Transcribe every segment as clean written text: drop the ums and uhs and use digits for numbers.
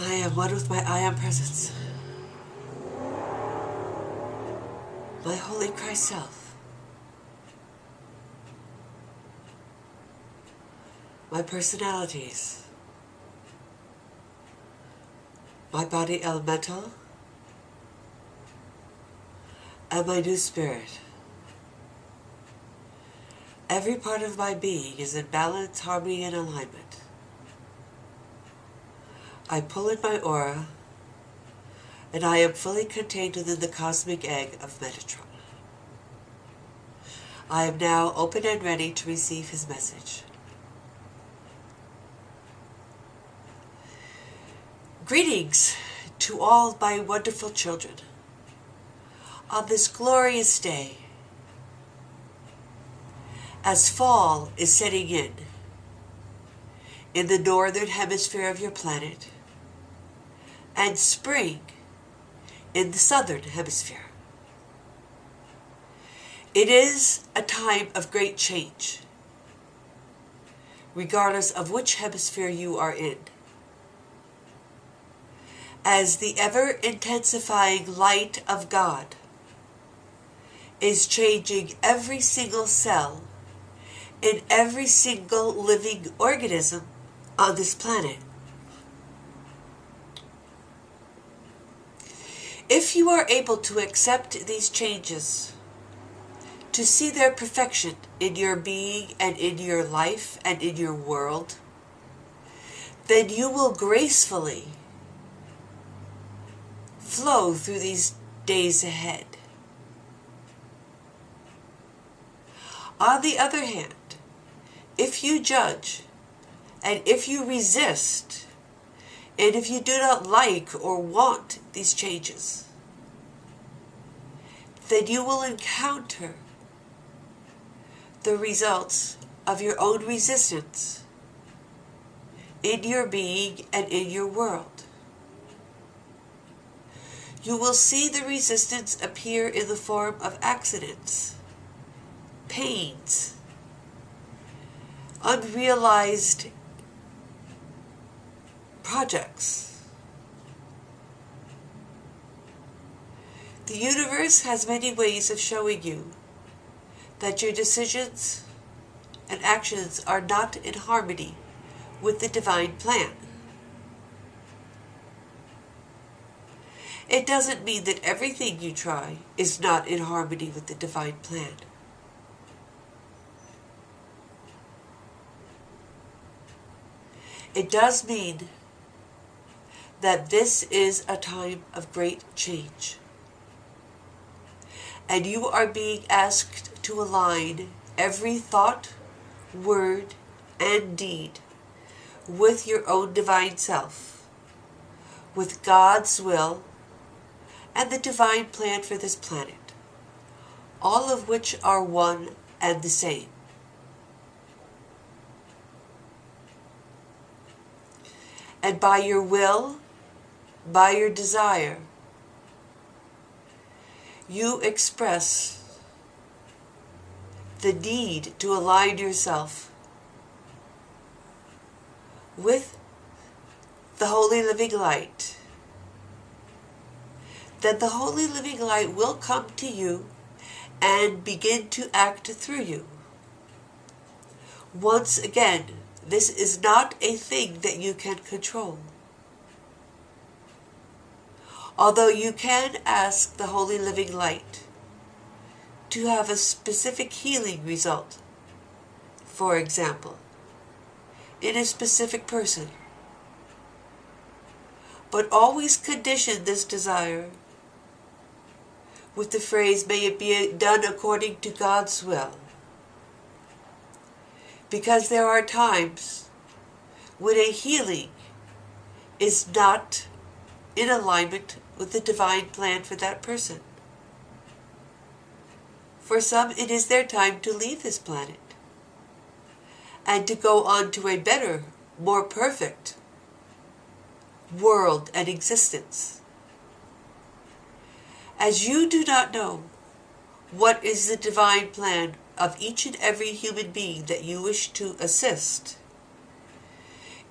I am one with my I am presence, my holy Christ self, my personalities, my body elemental, and my new spirit. Every part of my being is in balance, harmony, and alignment. I pull in my aura, and I am fully contained within the cosmic egg of Metatron. I am now open and ready to receive his message. Greetings to all my wonderful children on this glorious day, as fall is setting in the northern hemisphere of your planet, and spring in the southern hemisphere. It is a time of great change, regardless of which hemisphere you are in, as the ever-intensifying light of God is changing every single cell in every single living organism on this planet. If you are able to accept these changes, to see their perfection in your being and in your life and in your world, then you will gracefully flow through these days ahead. On the other hand, if you judge, and if you resist, and if you do not like or want these changes, then you will encounter the results of your own resistance in your being and in your world. You will see the resistance appear in the form of accidents, pains, unrealized projects. The universe has many ways of showing you that your decisions and actions are not in harmony with the divine plan. It doesn't mean that everything you try is not in harmony with the divine plan. It does mean that this is a time of great change, and you are being asked to align every thought, word, and deed with your own divine self, with God's will and the divine plan for this planet, all of which are one and the same. And by your will, by your desire, you express the need to align yourself with the Holy Living Light. Then the Holy Living Light will come to you and begin to act through you. Once again, this is not a thing that you can control. Although you can ask the Holy Living Light to have a specific healing result, for example, in a specific person. But always condition this desire with the phrase, "May it be done according to God's will." Because there are times when a healing is not in alignment with the divine plan for that person. For some, it is their time to leave this planet and to go on to a better, more perfect world and existence. As you do not know what is the divine plan of each and every human being that you wish to assist,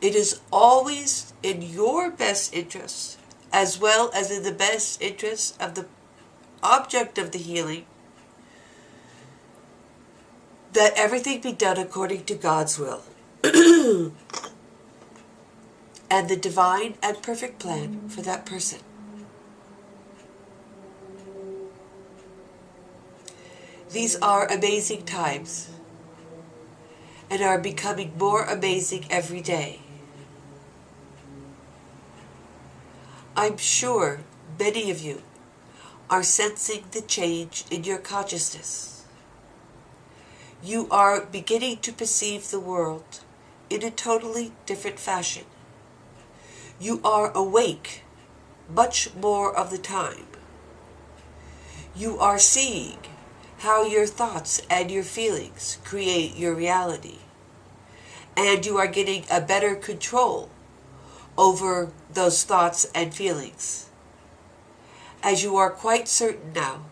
it is always in your best interest, as well as in the best interest of the object of the healing, that everything be done according to God's will and the divine and perfect plan for that person. These are amazing times and are becoming more amazing every day. I'm sure many of you are sensing the change in your consciousness. You are beginning to perceive the world in a totally different fashion. You are awake much more of the time. You are seeing how your thoughts and your feelings create your reality. And you are getting a better control over those thoughts and feelings, as you are quite certain now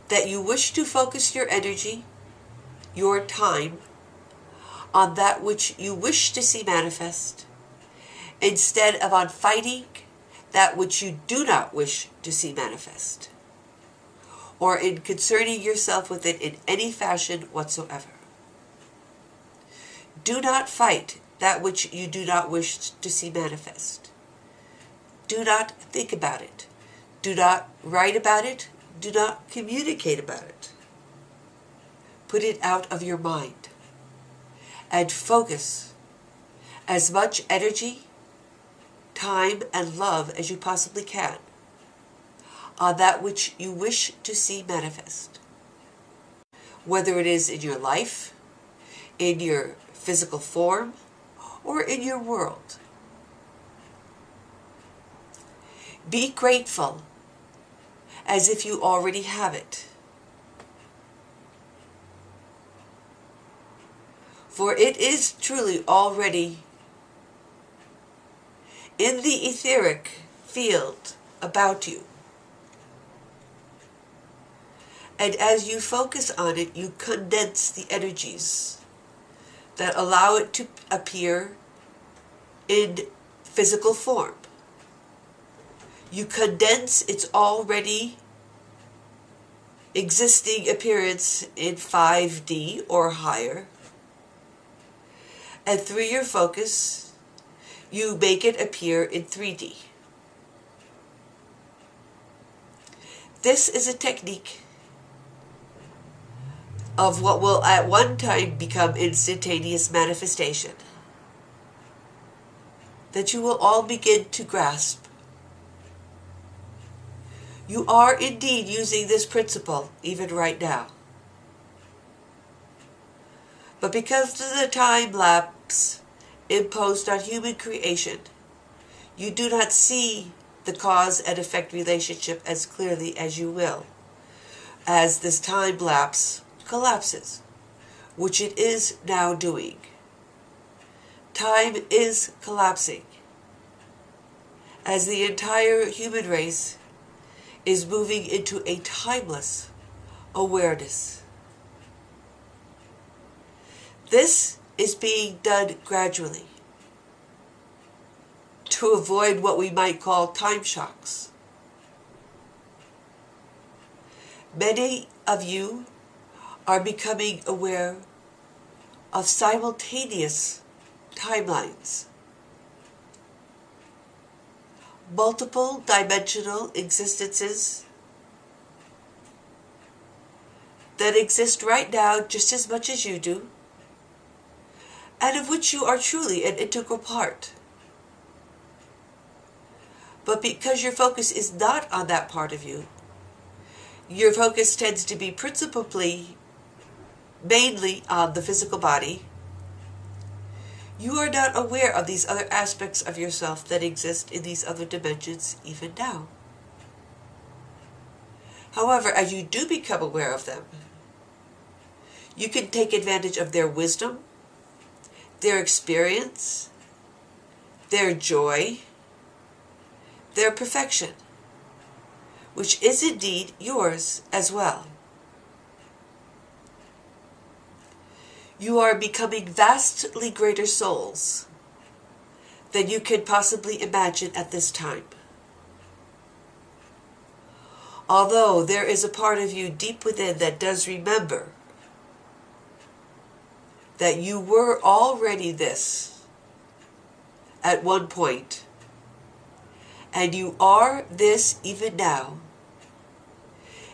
that you wish to focus your energy, your time, on that which you wish to see manifest, instead of on fighting that which you do not wish to see manifest, or in concerning yourself with it in any fashion whatsoever. Do not fight that which you do not wish to see manifest. Do not think about it. Do not write about it. Do not communicate about it. Put it out of your mind and focus as much energy, time, and love as you possibly can on that which you wish to see manifest. Whether it is in your life, in your physical form, or in your world. Be grateful as if you already have it. For it is truly already in the etheric field about you. And as you focus on it, you condense the energies that allow it to appear in physical form. You condense its already existing appearance in 5D or higher, and through your focus, you make it appear in 3D. This is a technique of what will at one time become instantaneous manifestation that you will all begin to grasp. You are indeed using this principle even right now. But because of the time lapse imposed on human creation, you do not see the cause and effect relationship as clearly as you will, as this time lapse collapses, which it is now doing. Time is collapsing, as the entire human race is moving into a timeless awareness. This is being done gradually to avoid what we might call time shocks. Many of you are becoming aware of simultaneous timelines, multiple dimensional existences that exist right now just as much as you do, and of which you are truly an integral part. But because your focus is not on that part of you, your focus tends to be mainly on the physical body, you are not aware of these other aspects of yourself that exist in these other dimensions even now. However, as you do become aware of them, you can take advantage of their wisdom, their experience, their joy, their perfection, which is indeed yours as well. You are becoming vastly greater souls than you can possibly imagine at this time. Although there is a part of you deep within that does remember that you were already this at one point, and you are this even now.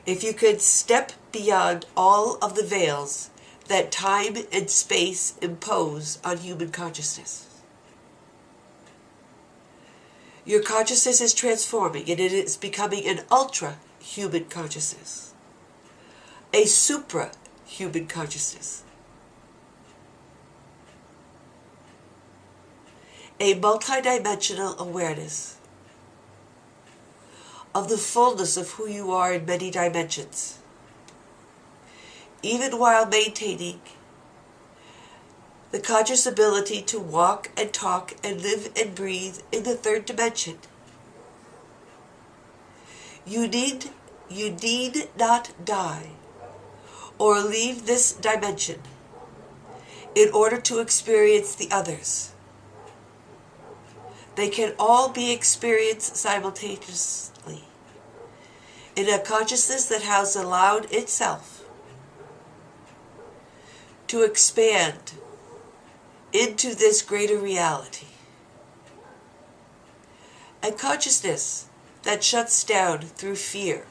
If you could step beyond all of the veils that time and space impose on human consciousness. Your consciousness is transforming, and it is becoming an ultra-human consciousness, a supra-human consciousness, a multidimensional awareness of the fullness of who you are in many dimensions, even while maintaining the conscious ability to walk and talk and live and breathe in the third dimension. You need not die or leave this dimension in order to experience the others. They can all be experienced simultaneously in a consciousness that has allowed itself to expand into this greater reality. A consciousness that shuts down through fear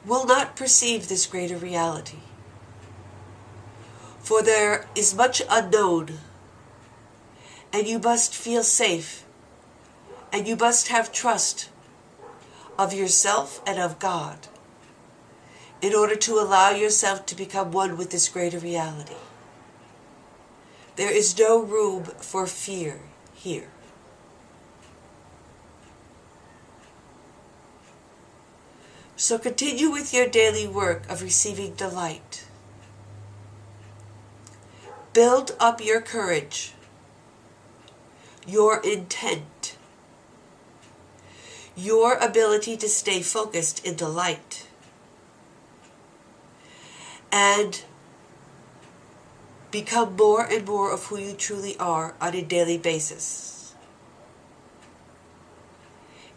will not perceive this greater reality, for there is much unknown, and you must feel safe, and you must have trust of yourself and of God in order to allow yourself to become one with this greater reality. There is no room for fear here. So continue with your daily work of receiving delight. Build up your courage, your intent, your ability to stay focused in the light, and become more and more of who you truly are on a daily basis.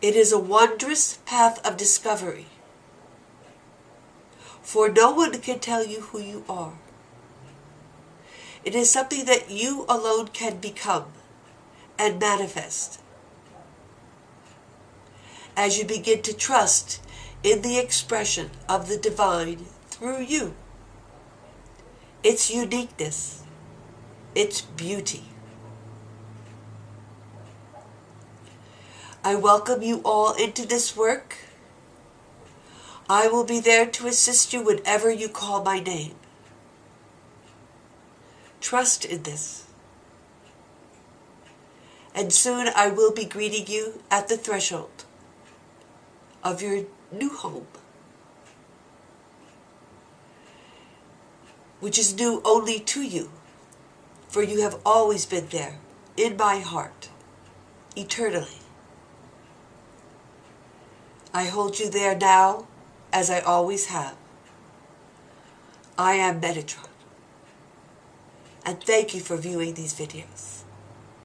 It is a wondrous path of discovery, for no one can tell you who you are. It is something that you alone can become and manifest as you begin to trust in the expression of the divine through you, its uniqueness, its beauty. I welcome you all into this work. I will be there to assist you whenever you call my name. Trust in this. And soon I will be greeting you at the threshold of your new home, which is new only to you, for you have always been there, in my heart, eternally. I hold you there now, as I always have. I am Metatron, and thank you for viewing these videos.